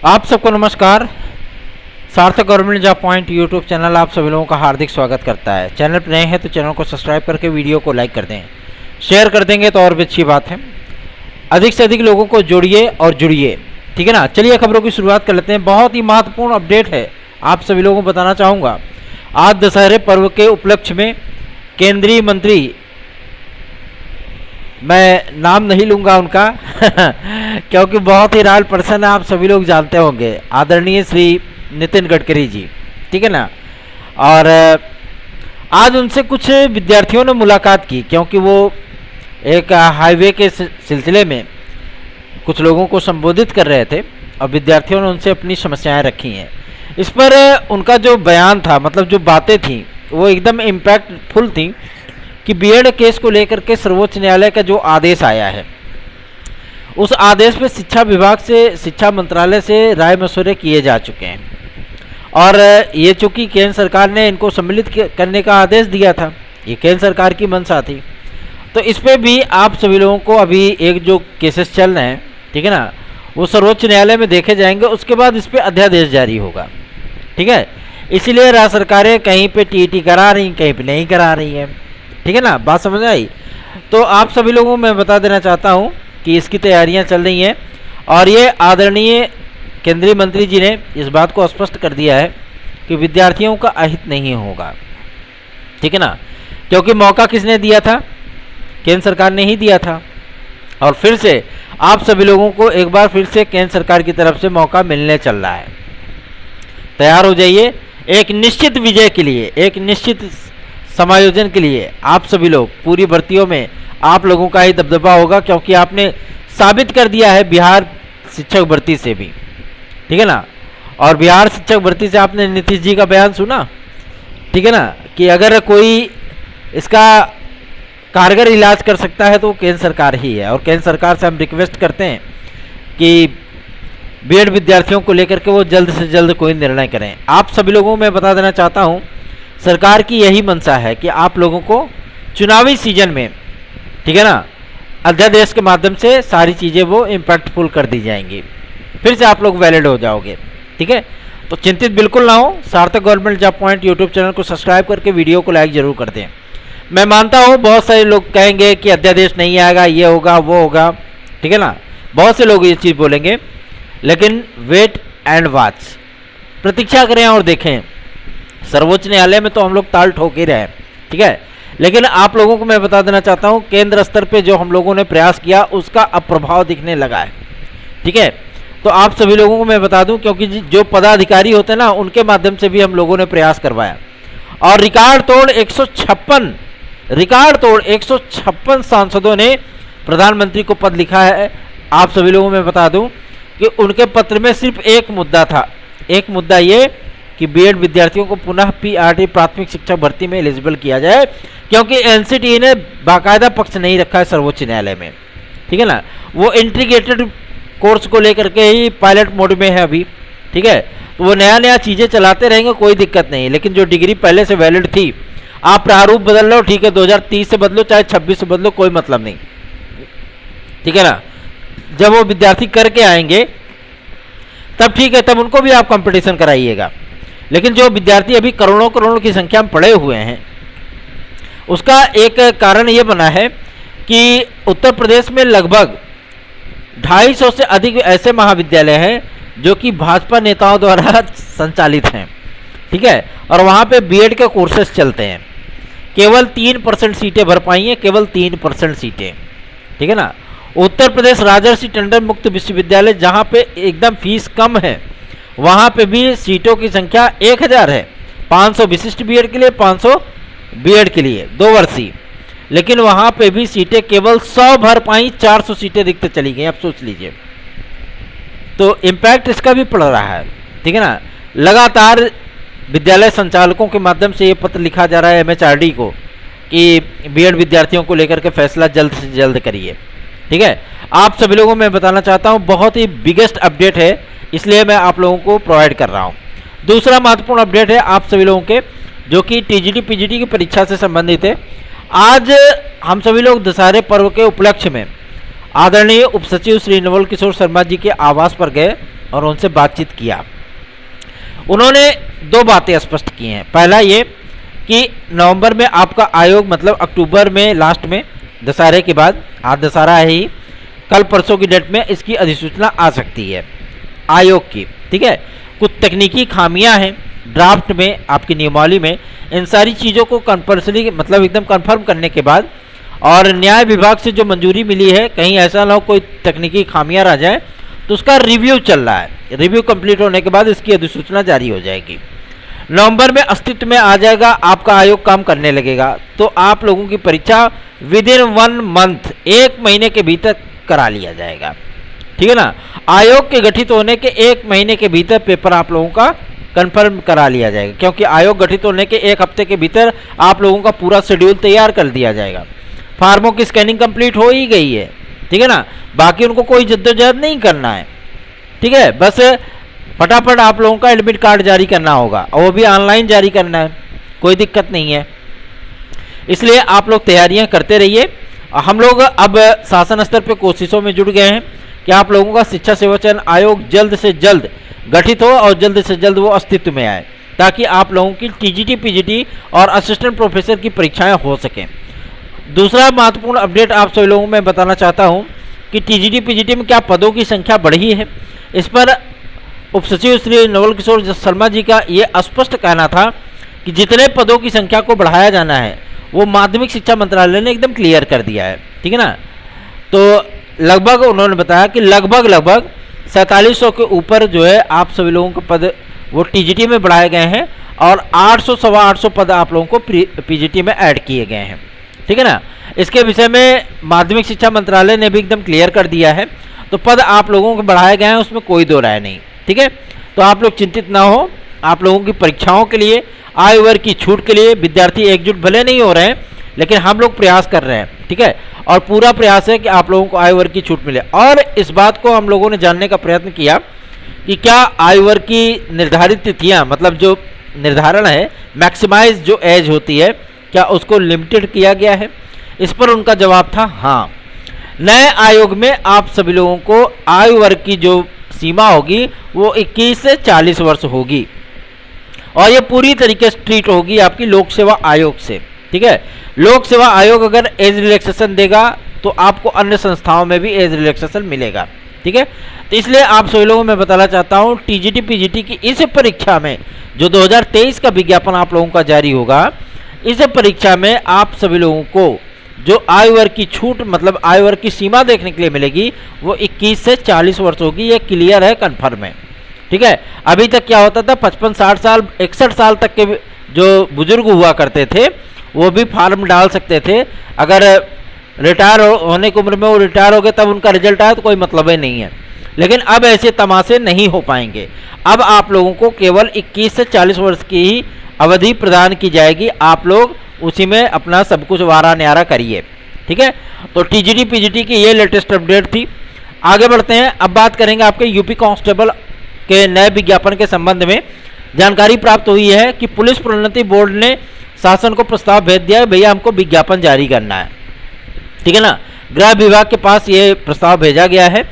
आप सबको नमस्कार। सार्थक government job point YouTube channel आप सभी लोगों का हार्दिक स्वागत करता है। चैनल पर नए हैं तो चैनल को सब्सक्राइब करके वीडियो को लाइक कर दें, शेयर कर देंगे तो और भी अच्छी बात है। अधिक से अधिक लोगों को जोड़िए और जुड़िए, ठीक है ना। चलिए खबरों की शुरुआत कर लेते हैं। बहुत ही महत्वपूर्ण अपडेट है, आप सभी लोगों को बताना चाहूँगा। आज दशहरे पर्व के उपलक्ष्य में केंद्रीय मंत्री, मैं नाम नहीं लूँगा उनका क्योंकि बहुत ही रॉयल पर्सन है, आप सभी लोग जानते होंगे, आदरणीय श्री नितिन गडकरी जी, ठीक है ना। और आज उनसे कुछ विद्यार्थियों ने मुलाकात की, क्योंकि वो एक हाईवे के सिलसिले में कुछ लोगों को संबोधित कर रहे थे और विद्यार्थियों ने उनसे अपनी समस्याएं रखी हैं। इस पर उनका जो बयान था, मतलब जो बातें थी, वो एकदम इम्पैक्टफुल थी कि बीएड केस को लेकर के सर्वोच्च न्यायालय का जो आदेश आया है, उस आदेश पे शिक्षा विभाग से, शिक्षा मंत्रालय से राय मशवरे किए जा चुके हैं। और ये चूँकि केंद्र सरकार ने इनको सम्मिलित करने का आदेश दिया था, ये केंद्र सरकार की मंशा थी, तो इस पर भी आप सभी लोगों को अभी एक जो केसेस चल रहे हैं, ठीक है ना, वो सर्वोच्च न्यायालय में देखे जाएंगे। उसके बाद इस पर अध्यादेश जारी होगा, ठीक है। इसीलिए राज्य सरकारें कहीं पे टीईटी करा रही, कहीं पे नहीं करा रही है, ठीक है ना। बात समझ आई? तो आप सभी लोगों को मैं बता देना चाहता हूँ कि इसकी तैयारियां चल रही हैं और ये आदरणीय केंद्रीय मंत्री जी ने इस बात को स्पष्ट कर दिया है कि विद्यार्थियों का अहित नहीं होगा, ठीक है ना। क्योंकि मौका किसने दिया था? केंद्र सरकार ने ही दिया था। और फिर से आप सभी लोगों को एक बार फिर से केंद्र सरकार की तरफ से मौका मिलने चल रहा है। तैयार हो जाइए एक निश्चित विजय के लिए, एक निश्चित समायोजन के लिए। आप सभी लोग पूरी भर्तियों में आप लोगों का ही दबदबा होगा, क्योंकि आपने साबित कर दिया है बिहार शिक्षक भर्ती से भी, ठीक है ना। और बिहार शिक्षक भर्ती से आपने नीतीश जी का बयान सुना, ठीक है ना, कि अगर कोई इसका कारगर इलाज कर सकता है तो केंद्र सरकार ही है। और केंद्र सरकार से हम रिक्वेस्ट करते हैं कि बीएड विद्यार्थियों को लेकर के वो जल्द से जल्द कोई निर्णय करें। आप सभी लोगों को मैं बता देना चाहता हूँ, सरकार की यही मंशा है कि आप लोगों को चुनावी सीजन में, ठीक है ना, अध्यादेश के माध्यम से सारी चीज़ें वो इम्पैक्टफुल कर दी जाएंगी, फिर से आप लोग वैलिड हो जाओगे, ठीक है। तो चिंतित बिल्कुल ना हो। सार्थक government job point YouTube channel को सब्सक्राइब करके वीडियो को लाइक जरूर कर दें। मैं मानता हूँ बहुत सारे लोग कहेंगे कि अध्यादेश नहीं आएगा, ये होगा वो होगा, ठीक है ना, बहुत से लोग ये चीज़ बोलेंगे, लेकिन वेट एंड वॉच, प्रतीक्षा करें और देखें। सर्वोच्च न्यायालय में तो हम लोग ताल ठोक ही रहे हैं, ठीक है, लेकिन आप लोगों को मैं बता देना चाहता हूं, केंद्र स्तर पे जो हम लोगों ने प्रयास किया उसका अब प्रभाव दिखने लगा है, ठीक है। तो आप सभी लोगों को मैं बता दूं, क्योंकि जो पदाधिकारी होते हैं ना, उनके माध्यम से भी हम लोगों ने प्रयास करवाया और रिकॉर्ड तोड़ 156 सांसदों ने प्रधानमंत्री को पद लिखा है। आप सभी लोगों को मैं बता दूं कि उनके पत्र में सिर्फ एक मुद्दा था, एक मुद्दा ये कि बीएड विद्यार्थियों को पुनः पीआरटी प्राथमिक शिक्षा भर्ती में एलिजिबल किया जाए, क्योंकि एनसीटी ने बाकायदा पक्ष नहीं रखा है सर्वोच्च न्यायालय में, ठीक है ना। वो इंटीग्रेटेड कोर्स को लेकर के ही पायलट मोड में है अभी, ठीक है। तो वो नया नया चीज़ें चलाते रहेंगे, कोई दिक्कत नहीं, लेकिन जो डिग्री पहले से वैलिड थी, आप प्रारूप बदल लो, ठीक है, 2030 से बदलो चाहे 26 से बदलो, कोई मतलब नहीं, ठीक है ना। जब वो विद्यार्थी करके आएंगे तब ठीक है, तब उनको भी आप कंपटीशन कराइएगा। लेकिन जो विद्यार्थी अभी करोड़ों करोड़ों की संख्या में पड़े हुए हैं, उसका एक कारण ये बना है कि उत्तर प्रदेश में लगभग 250 से अधिक ऐसे महाविद्यालय हैं जो कि भाजपा नेताओं द्वारा संचालित हैं, ठीक है। और वहाँ पे बीएड के कोर्सेज चलते हैं। केवल 3% सीटें भर पाई हैं, केवल 3% सीटें, ठीक है ना। उत्तर प्रदेश राजर्षि टंडन मुक्त विश्वविद्यालय, जहाँ पे एकदम फीस कम है, वहाँ पे भी सीटों की संख्या 1000 है, 500 विशिष्ट बीएड के लिए, 500 बीएड के लिए 2 वर्षीय, लेकिन वहाँ पे भी सीटें केवल 100 भर पाई, 400 सीटें दिखते चली गई। आप सोच लीजिए, तो इम्पैक्ट इसका भी पड़ रहा है, ठीक है ना। लगातार विद्यालय संचालकों के माध्यम से ये पत्र लिखा जा रहा है एमएचआरडी को कि बीएड विद्यार्थियों को लेकर के फैसला जल्द से जल्द करिए, ठीक है। आप सभी लोगों को मैं बताना चाहता हूँ, बहुत ही बिगेस्ट अपडेट है, इसलिए मैं आप लोगों को प्रोवाइड कर रहा हूँ। दूसरा महत्वपूर्ण अपडेट है आप सभी लोगों के, जो कि टीजीटी पीजीटी की परीक्षा से संबंधित है। आज हम सभी लोग दशहरे पर्व के उपलक्ष्य में आदरणीय उप सचिव श्री नवल किशोर शर्मा जी के आवास पर गए और उनसे बातचीत किया। उन्होंने दो बातें स्पष्ट की हैं। पहला ये कि नवंबर में आपका आयोग मतलब अक्टूबर में लास्ट में दशहरे के बाद, आज दशहरा है ही, कल परसों की डेट में इसकी अधिसूचना आ सकती है आयोग की। ठीक है, कुछ तकनीकी खामियां हैं ड्राफ्ट में, आपकी नियमावली में। इन सारी चीज़ों को कंपल्सरी मतलब एकदम कंफर्म करने के बाद और न्याय विभाग से जो मंजूरी मिली है, कहीं ऐसा ना हो कोई तकनीकी खामियां रह जाए, तो उसका रिव्यू चल रहा है। रिव्यू कंप्लीट होने के बाद इसकी अधिसूचना जारी हो जाएगी। नवंबर में अस्तित्व में आ जाएगा, आपका आयोग काम करने लगेगा। तो आप लोगों की परीक्षा विद इन 1 मंथ, 1 महीने के भीतर करा लिया जाएगा। ठीक है ना, आयोग के गठित होने के 1 महीने के भीतर पेपर आप लोगों का कंफर्म करा लिया जाएगा, क्योंकि आयोग गठित होने के 1 हफ्ते के भीतर आप लोगों का पूरा शेड्यूल तैयार कर दिया जाएगा। फार्मों की स्कैनिंग कंप्लीट हो ही गई है। ठीक है ना, बाकी उनको कोई जद्दोजहद नहीं करना है। ठीक है, बस फटाफट आप लोगों का एडमिट कार्ड जारी करना होगा, और वो भी ऑनलाइन जारी करना है, कोई दिक्कत नहीं है। इसलिए आप लोग तैयारियां करते रहिए। हम लोग अब शासन स्तर पर कोशिशों में जुट गए हैं कि आप लोगों का शिक्षा सेवा चयन आयोग जल्द से जल्द गठित हो और जल्द से जल्द वो अस्तित्व में आए, ताकि आप लोगों की टीजीटी, पीजीटी और असिस्टेंट प्रोफेसर की परीक्षाएं हो सकें। दूसरा महत्वपूर्ण अपडेट आप सभी लोगों को मैं बताना चाहता हूं कि टीजीटी, पीजीटी में क्या पदों की संख्या बढ़ी है। इस पर उप सचिव श्री नवल किशोर शर्मा जी का ये स्पष्ट कहना था कि जितने पदों की संख्या को बढ़ाया जाना है वो माध्यमिक शिक्षा मंत्रालय ने एकदम क्लियर कर दिया है। ठीक है ना, तो लगभग उन्होंने बताया कि लगभग 4700 के ऊपर जो है आप सभी लोगों के पद वो टीजीटी में बढ़ाए गए हैं, और 800 सवा 800 पद आप लोगों को पीजीटी में ऐड किए गए हैं। ठीक है ना, इसके विषय में माध्यमिक शिक्षा मंत्रालय ने भी एकदम क्लियर कर दिया है। तो पद आप लोगों को बढ़ाए गए हैं, उसमें कोई दो राय नहीं। ठीक है, तो आप लोग चिंतित ना हो। आप लोगों की परीक्षाओं के लिए, आय वर्ग की छूट के लिए विद्यार्थी एकजुट भले नहीं हो रहे हैं, लेकिन हम लोग प्रयास कर रहे हैं। ठीक है, और पूरा प्रयास है कि आप लोगों को आय वर्ग की छूट मिले। और इस बात को हम लोगों ने जानने का प्रयत्न किया कि क्या आय वर्ग की निर्धारित तिथियां, मतलब जो निर्धारण है मैक्सिमाइज जो एज होती है, क्या उसको लिमिटेड किया गया है। इस पर उनका जवाब था हाँ। नए आयोग में आप सभी लोगों को आयु वर्ग की जो सीमा होगी वो 21 से 40 वर्ष होगी, और ये पूरी तरीके से ट्रीट होगी आपकी लोक सेवा आयोग से। ठीक है, लोक सेवा आयोग अगर एज रिलैक्सेशन देगा तो आपको अन्य संस्थाओं में भी एज रिलैक्सेशन मिलेगा। ठीक है, तो इसलिए आप सभी लोगों को मैं बताना चाहता हूँ टीजीटी पीजीटी की इस परीक्षा में जो 2023 का विज्ञापन आप लोगों का जारी होगा, इस परीक्षा में आप सभी लोगों को जो आयु वर्ग की छूट मतलब आयु वर्ग की सीमा देखने के लिए मिलेगी वो 21 से 40 वर्ष होगी। ये क्लियर है, कन्फर्म है। ठीक है, अभी तक क्या होता था 55, 60 साल, 61 साल तक के जो बुजुर्ग हुआ करते थे वो भी फार्म डाल सकते थे। अगर रिटायर होने की उम्र में वो रिटायर हो गए तब उनका रिजल्ट आया तो कोई मतलब ही नहीं है। लेकिन अब ऐसे तमाशे नहीं हो पाएंगे। अब आप लोगों को केवल 21 से 40 वर्ष की ही अवधि प्रदान की जाएगी। आप लोग उसी में अपना सब कुछ वारा न्यारा करिए। ठीक है, तो टीजीटी पीजीटी की ये लेटेस्ट अपडेट थी। आगे बढ़ते हैं, अब बात करेंगे आपके यूपी कांस्टेबल के नए विज्ञापन के संबंध में। जानकारी प्राप्त हुई है कि पुलिस प्रोन्नति बोर्ड ने शासन को प्रस्ताव भेज दिया है, भैया हमको विज्ञापन जारी करना है। ठीक है ना, गृह विभाग के पास ये प्रस्ताव भेजा गया है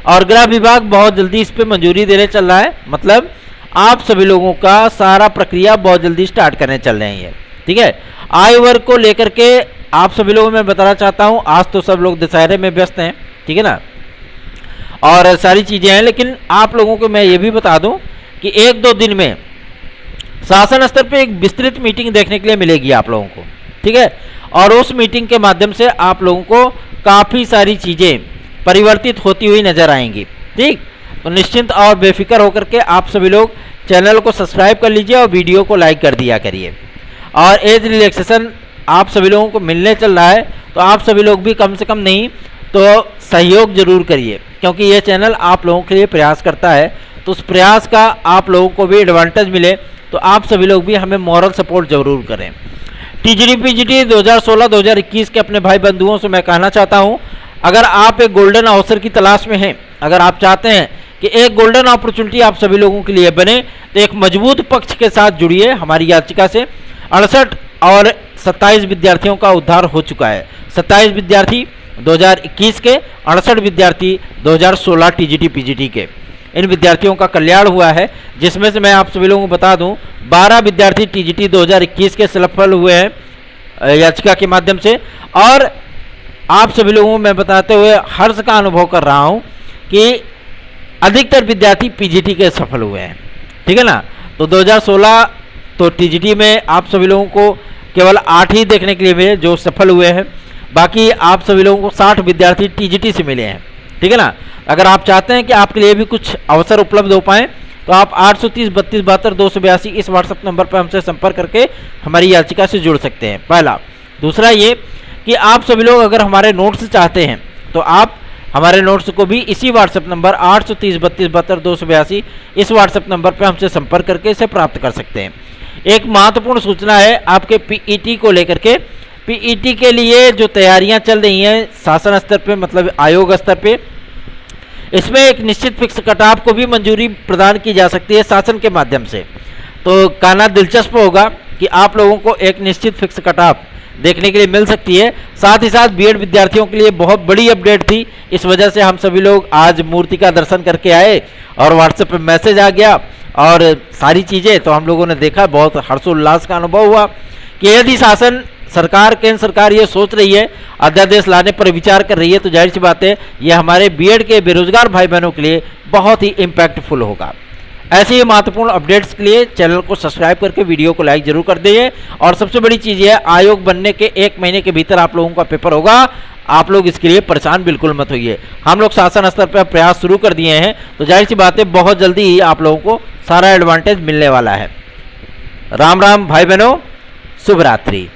और गृह विभाग बहुत जल्दी इस पर मंजूरी देने चल रहा है। मतलब आप सभी लोगों का सारा प्रक्रिया बहुत जल्दी स्टार्ट करने चल रहे हैं। ठीक है, आयु वर्ग को लेकर के आप सभी लोगों में बताना चाहता हूं, आज तो सब लोग दशहरे में व्यस्त हैं। ठीक है ना, और सारी चीज़ें हैं, लेकिन आप लोगों को मैं ये भी बता दूं कि 1-2 दिन में शासन स्तर पे एक विस्तृत मीटिंग देखने के लिए मिलेगी आप लोगों को। ठीक है, और उस मीटिंग के माध्यम से आप लोगों को काफ़ी सारी चीज़ें परिवर्तित होती हुई नजर आएंगी। ठीक, तो निश्चिंत और बेफिक्र होकर के आप सभी लोग चैनल को सब्सक्राइब कर लीजिए और वीडियो को लाइक कर दिया करिए। और एज रिलैक्सेशन आप सभी लोगों को मिलने चल रहा है, तो आप सभी लोग भी कम से कम नहीं तो सहयोग जरूर करिए, क्योंकि ये चैनल आप लोगों के लिए प्रयास करता है। तो उस प्रयास का आप लोगों को भी एडवांटेज मिले, तो आप सभी लोग भी हमें मॉरल सपोर्ट जरूर करें। टीजीटी पीजीटी 2016-2021 के अपने भाई बंधुओं से मैं कहना चाहता हूं, अगर आप एक गोल्डन अवसर की तलाश में हैं, अगर आप चाहते हैं कि एक गोल्डन अपॉर्चुनिटी आप सभी लोगों के लिए बने, तो एक मजबूत पक्ष के साथ जुड़िए हमारी याचिका से। 68 और 27 विद्यार्थियों का उद्धार हो चुका है। 27 विद्यार्थी 2021 के, 68 विद्यार्थी 2016 टीजीटी पीजीटी के। इन विद्यार्थियों का कल्याण हुआ है, जिसमें से मैं आप सभी लोगों को बता दूं 12 विद्यार्थी टीजीटी 2021 के सफल हुए हैं याचिका के माध्यम से। और आप सभी लोगों को मैं बताते हुए हर्ष का अनुभव कर रहा हूं कि अधिकतर विद्यार्थी पीजीटी के सफल हुए हैं, ठीक है ना। तो 2016 तो टीजीटी में आप सभी लोगों को केवल 8 ही देखने के लिए मिले जो सफल हुए हैं, बाकी आप सभी लोगों को 60 विद्यार्थी टीजीटी से मिले हैं, ठीक है ना। अगर आप चाहते हैं कि आपके लिए भी कुछ अवसर उपलब्ध हो पाए तो आप 830 32 72 282 इस व्हाट्सएप नंबर पर हमसे संपर्क करके हमारी याचिका से जुड़ सकते हैं, पहला। दूसरा ये कि आप सभी लोग अगर हमारे नोट्स चाहते हैं तो आप हमारे नोट्स को भी इसी व्हाट्सएप नंबर 830 32 72 282 इस व्हाट्सएप नंबर पर हमसे संपर्क करके इसे प्राप्त कर सकते हैं। एक महत्वपूर्ण सूचना है आपके पीईटी को लेकर के। पीईटी के लिए जो तैयारियां चल रही हैं शासन स्तर पे, मतलब आयोग स्तर पे, इसमें एक निश्चित फिक्स कट ऑफ को भी मंजूरी प्रदान की जा सकती है शासन के माध्यम से। तो कहना दिलचस्प होगा कि आप लोगों को एक निश्चित फिक्स कट ऑफ देखने के लिए मिल सकती है। साथ ही साथ बीएड विद्यार्थियों के लिए बहुत बड़ी अपडेट थी, इस वजह से हम सभी लोग आज मूर्ति का दर्शन करके आए और व्हाट्सएप पे मैसेज आ गया और सारी चीज़ें तो हम लोगों ने देखा, बहुत हर्षोल्लास का अनुभव हुआ कि यदि शासन सरकार, केंद्र सरकार ये सोच रही है, अध्यादेश लाने पर विचार कर रही है, तो जाहिर सी बात है ये हमारे बीएड के बेरोजगार भाई बहनों के लिए बहुत ही इम्पैक्टफुल होगा। ऐसे ही महत्वपूर्ण अपडेट्स के लिए चैनल को सब्सक्राइब करके वीडियो को लाइक जरूर कर दीजिए। और सबसे बड़ी चीज़ है, आयोग बनने के 1 महीने के भीतर आप लोगों का पेपर होगा। आप लोग इसके लिए परेशान बिल्कुल मत होइए। हम लोग शासन स्तर पर प्रयास शुरू कर दिए हैं, तो जाहिर सी बात है बहुत जल्दी ही आप लोगों को सारा एडवांटेज मिलने वाला है। राम राम भाई बहनों, शुभ रात्रि।